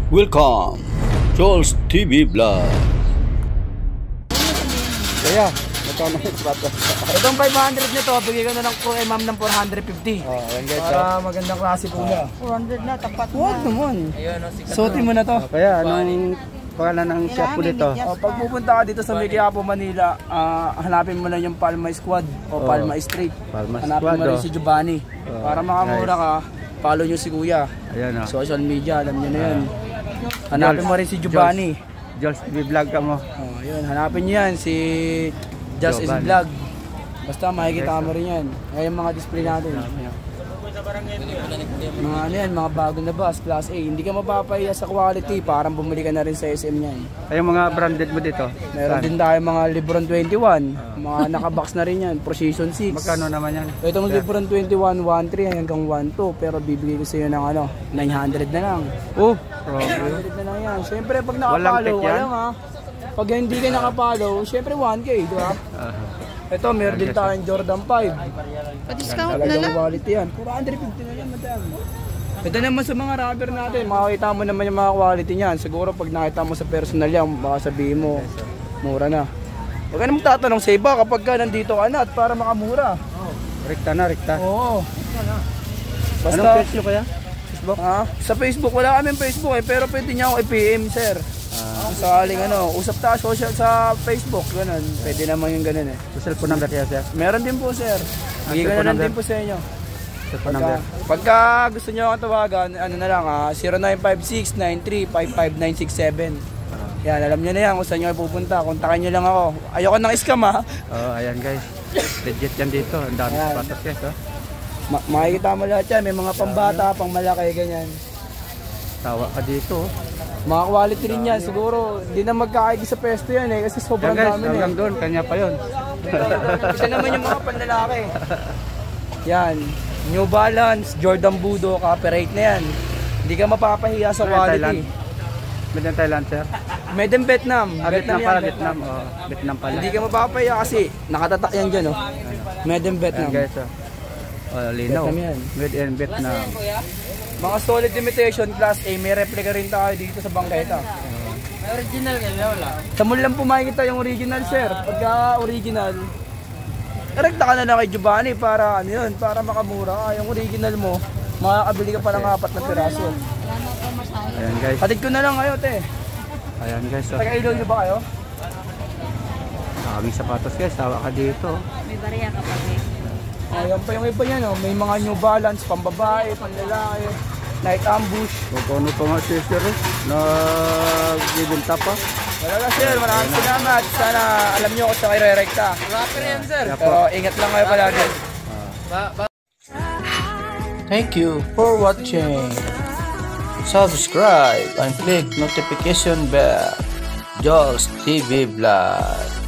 Welcome, Joel's TV Vlog. Kaya, magkano yung sapatos? Itong 500 nito, bigay ko na lang po kay ma'am ng 450. Oh, ayan guys. Para magandang klase po niya. 400 na, tapat na. Huwag naman. Suotin mo na to. Kaya, anong pangalan ng shop po dito? Pag pupunta ka dito sa Quiapo, Manila, hanapin mo na yung Palma Squad o Palma Street. Palma Hanapin Squad, mo rin si Giovanni. Para makamura ka, follow nyo si Kuya. Ayan o. Social media, alam nyo na yun. Hanapin mo rin si Giovanni. Joel's TV Vlog ka mo. Oh, yun. Hanapin nyo yan, si Just is Vlog. Basta makikita mo rin yan. Ayan yung mga display natin. Mga ano yan, mga bago na bus, class A. Hindi ka mapapahiya sa quality, parang bumili ka na rin sa SM niyan. Ay, yung mga branded mo dito? Meron din tayo mga Lebron 21, mga nakabox na rin yan, Precision 6. Magkano naman yan? Itong Lebron 21, 1.3 hanggang 1.2, pero bibigay ko sa iyo ng ano, 900 na lang. Oh, 900 na lang yan. Siyempre pag Walang nakapalo, tech yan? alam ha. Pag hindi ka nakapalo, siyempre 1K, di ba? Ito, meron din tayong Jordan 5. Pa-discount na Talagang lang. quality yan. 450 na yan, madam. Ito naman sa mga rubber natin, makikita mo naman yung mga quality niyan. Siguro pag nakita mo sa personal yan, baka sabihin mo, mura na. Huwag ka na magtatanong sa iba kapag ka nandito ka na at para makamura. Rekta na, rekta. Oo. Basta, Anong presyo kaya? Facebook? Ha? Sa Facebook, wala kami Facebook eh, pero pwede niya ako i-PM, sir. Kung sakaling ano, usap tayo social sa Facebook, ganun. Pwede naman yung ganun eh. Sa cellphone number kaya, sir? Meron din po, sir. Bigay ko na lang din po sa inyo. Cellphone number. Pagka gusto nyo akong tawagan, ano na lang 0956-93-55967. Yan, alam nyo na yan kung saan nyo pupunta. Kontakin nyo lang ako. Ayoko ng scam ha. Oh, ayan guys. Legit yan dito. Ang dami sapatos guys, oh. Makikita mo lahat yan. May mga pambata, pang malaki, ganyan. Tawa ka dito, oh. Mga quality rin yan. Siguro, hindi na magkakaigi sa pesto yan eh. Kasi sobrang Yan guys, dami na hanggang doon. Kanya pa yun. Isa naman yung mga panlalaki. Yan. New Balance, Jordan Budo, copyright na yan. Hindi ka mapapahiya sa quality. Made in Thailand, sir? Made in Vietnam. Vietnam yan, pala, Vietnam. Oh, Vietnam pala. Hindi ka mapapahiya kasi nakatatak yan dyan, oh. Made in Ayan Vietnam. guys, oh. Oh, linaw. Vietnam yan. Made in Vietnam. Mga solid imitation class A, may replica rin tayo dito sa bangketa. Original kaya wala. Sa mall lang po makikita yung original, sir. Pagka original, rekta ka na lang kay Giovanni para ano yun, para makamura ka. Yung original mo, makakabili ka pa ng 4 na piraso. Ayan guys. Hatid ko na lang kayo, te. Ayan guys, oh. Taga-Iloilo ba kayo? Daming sapatos guys. Tawa ka dito. May bariya ka pa eh. Ayan pa yung iba yan, oh. May mga New Balance, pambabae, panlalaki, night ambush. Paano pa nga si sir, eh? Nagbibinta pa. Wala lang, sir. Maraming salamat. Sana alam nyo kung saan kayo re-rekta. Rapper yan, sir. Pero ingat lang kayo palagi. Thank you for watching. Subscribe and click notification bell. Joel's TV Vlog.